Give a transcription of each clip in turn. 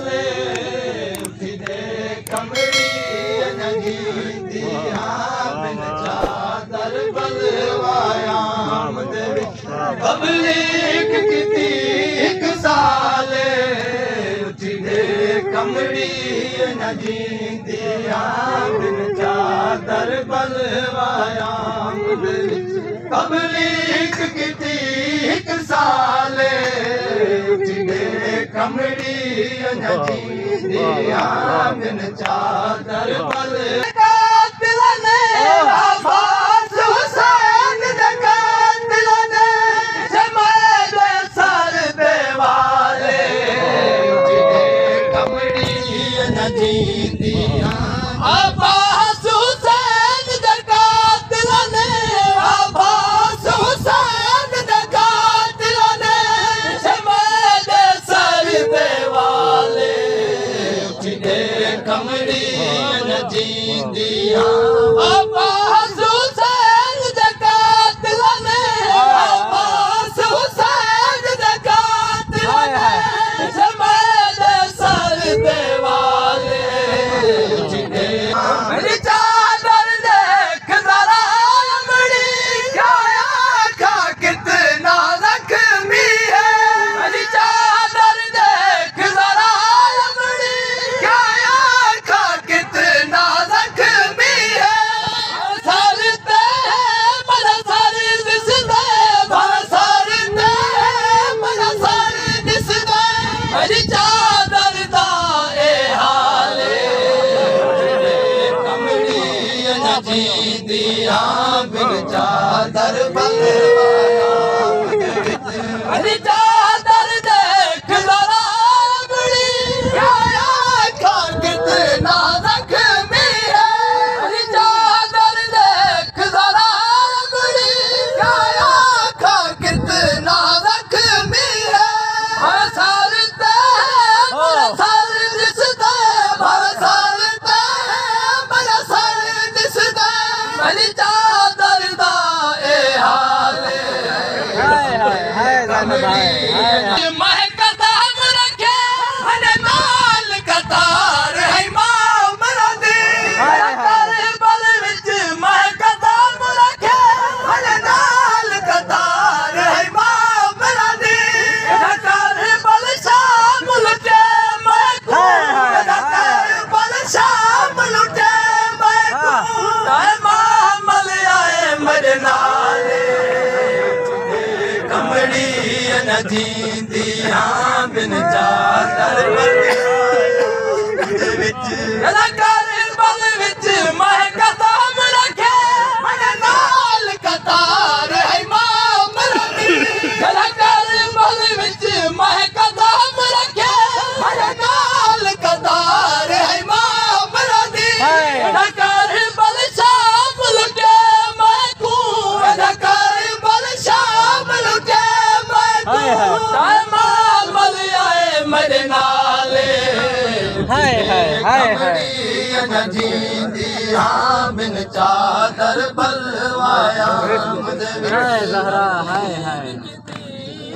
साले उठदे कमड़ी नजींदी बिन चादर बलवाया तबलीग कीती एक साले उठदे कमड़ी नजींदी बिन चादर बलवाया तबलीग कीती एक साले उठदे कमड़ी नजींदी बिन चादर बलवाया अब्बास हुसैन दा कातिल ने अब्बास हुसैन दा कातिल ने शमद सर दे वाले उठदे कमड़ी नजींदियां अब्बास हुसैन दा कातिल ने अब्बास हुसैन दा कातिल ने शमद सर दे मेरी चादर देख जरा अमड़ी खाया खा कितना जख्मी है मेरी चादर देख जरा अमड़ी खाया खा कितना जख्मी है सरते बड़ा सर दिसदे बड़ा सरते बड़ा सर दिसदे मेरी चादर दा ए हाले नजींदियां बिन चादर बलवाया अरे चादर देख जरा बड़ी खाया खा कितना जख्मी है अरे चादर देख जरा बड़ी खाया खा कितना जख्मी है हर सरते बड़ा सर दिसदे बड़ा सरते बड़ा सर दिसदे मेरी चादर दा ए हाले महकता रखे हने नाल कतार है मामला दे बल विच महकता रखे हने नाल कतार है मामला दे कर बल शाम लुटे मैं बल शाम लुटे मैं मामल आए मेरे नाले कमड़ी नजींदियां बिन चादर बल विच महकता रखे मेरे नाल कतार है मामला दी बल विच महकता रखे मेरे नाल कतार है मामला दी बल शाम लुटे मैं को बल शाम लुटे मैं मामल आए मेरे नाले नजींदियां बिन चादर बलवाया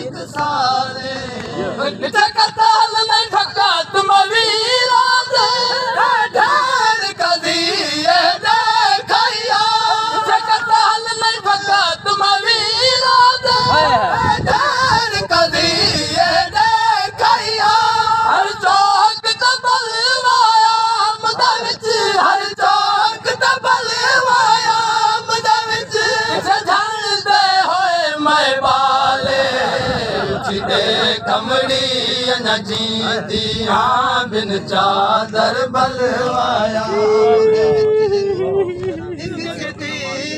एक साले कताल में ठका तुम वीरा ढेर कदी देखैया कताल में ठका तुम वीरा ढेर कदी देखैया हर चौक तो बलवाया मदा विच हर चौक तो बलवाया मदा विच झड़दे होए मैं बाले उठदे कमड़ी नजींदियां बिन चादर बलवाया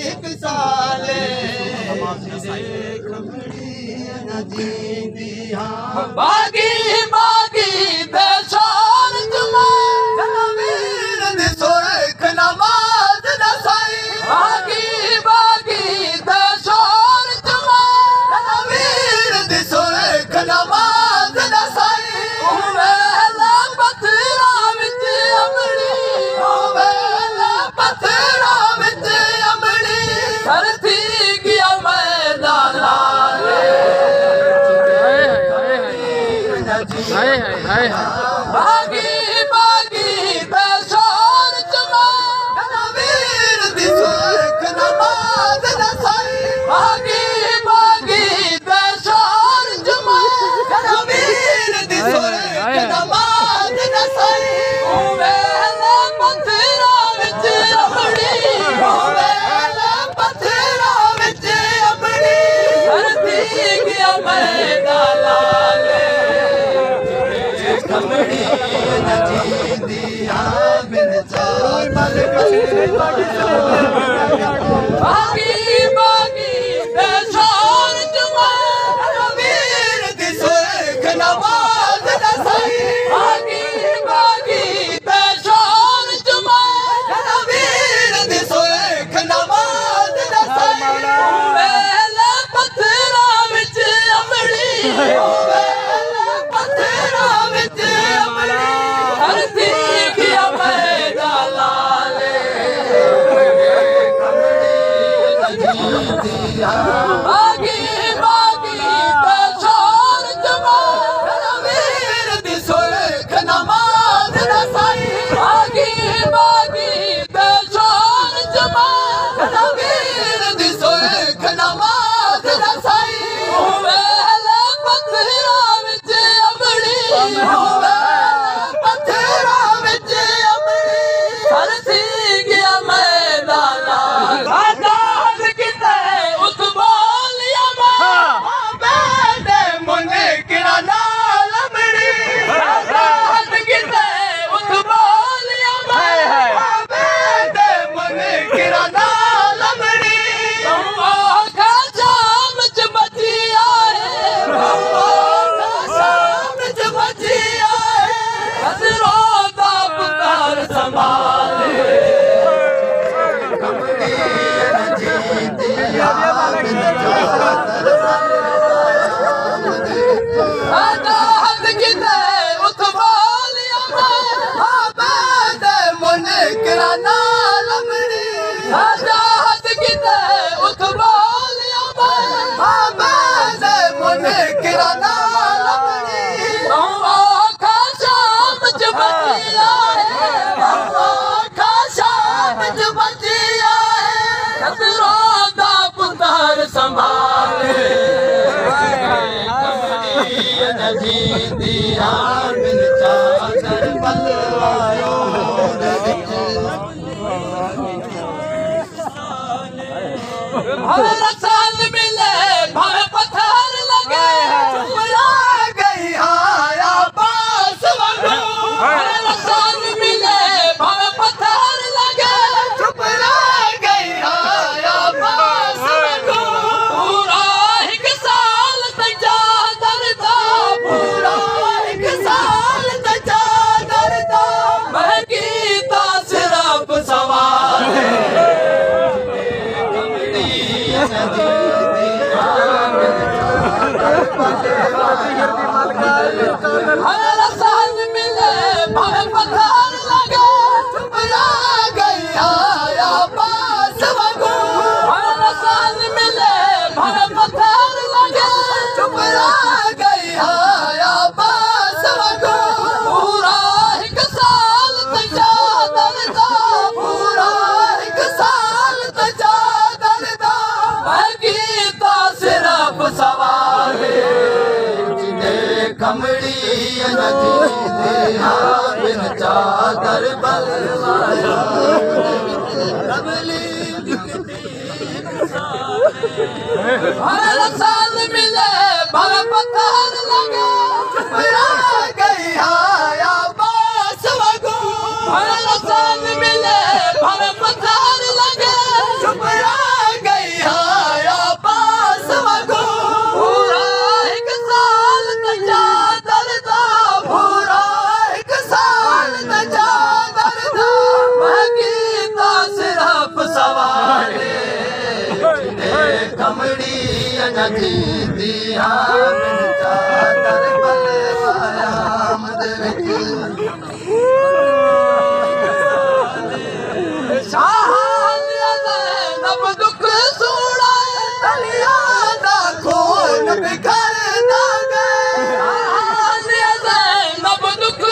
एक साले बागी बागी बेशार तुम्हें वीर सुरख नमाज नसाई बागी बागी बेशार तुम्हें वीर सुरख नमाज नसाई पत्थरा विच अमड़ी पत्थरा विच अमड़ी सर थी गया मैदान हाय हाय बागी बागी बेशोर चमा वीर दी सुख नमाज नसाई बागी बागी बेशोर चमा वीर दी सुख नमाज नसाई वेला पत्थरा विच अमड़ी वेला पत्थरा विच अमड़ी धरती गया मैदा लाले कमड़ी नजीदिया बिन चादर बागी बागी बेशोर चमा वीर दी सुख नमाज नसाई बागी बागी बेशोर चमा वीर दी सुख नमाज नसाई वेला पत्थरा विच अमड़ी वेला पत्थरा विच अमड़ी धरती गया मैदा लाले कमड़ी नजीदिया बागी बागी बेशोर चमा वीर दी सुख नमाज नसाई बागी बागी बेशोर चमा वीर दी सुख नमाज नसाई वेला पत्थरा विच अमड़ी वेला पत्थरा विच अमड़ी धरती गया मैदा लाले आजाद किते उस बोलिया बैठे मुने किरा नाल अमड़ी आजाद किते उस बोलिया बैठे मुने किरा नाल अमड़ी का शाम च बची आए शाम च बची आए हजरो दा पुकार संभाले कमड़ी नजीदिया आजाद किते उस बोलिया बैठे मुने किरा नाल अमड़ी आजाद किते उस बोलिया बैठे मुने किरा नाल अमड़ी का शाम च बची आए का शाम च बची आए हजरो दा पुकार संभाले नजीदिया बिन चादर बलवायो हर साल मिले भर पत्थर लगे चुपला गई आया पास वगो हर साल मिले भर पत्थर लगे चुपला गई आया पास वगो पूरा एक साल तजा दरदा पूरा एक साल तजा दरदा महकी ता सिर्फ सवाल हर साल मिले भर पत्थर लगे चुपला गई आया पास वगो हर साल मिले भर पत्थर लगे चुपला गई आया पास वगो पूरा एक साल तजा दरदा पूरा एक साल तजा दरदा महकी ता सिर्फ सवाल कमड़ी नजीदिया बिन चादर बलवाया हर साल मिले भर पत्थर लगे चुपला गई आया पास वगो हर साल मिले भर पत्थर लगे चुपला गई आया पास वगो पूरा एक साल तजा दरदा पूरा एक साल तजा दरदा महकी ता सिर्फ सवाले कमड़ी नजीदिया बिन चादर बलवाया मद नब दुख सूड़ा तलिया दा खून बिखर दा गए नब दुख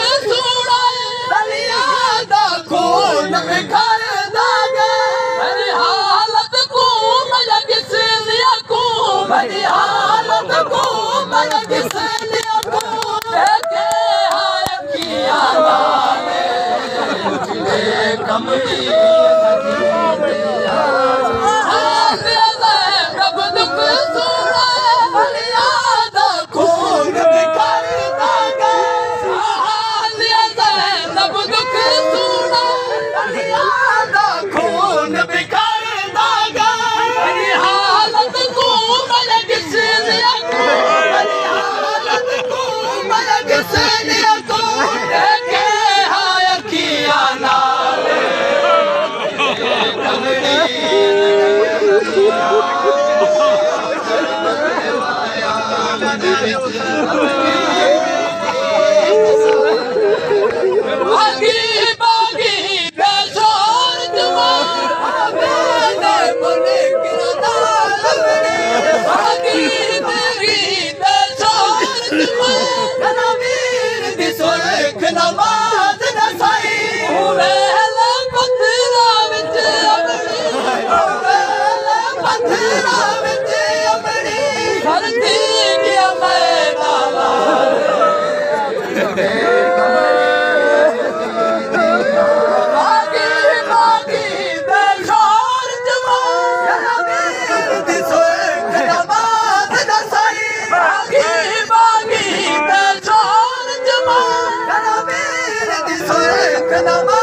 Nama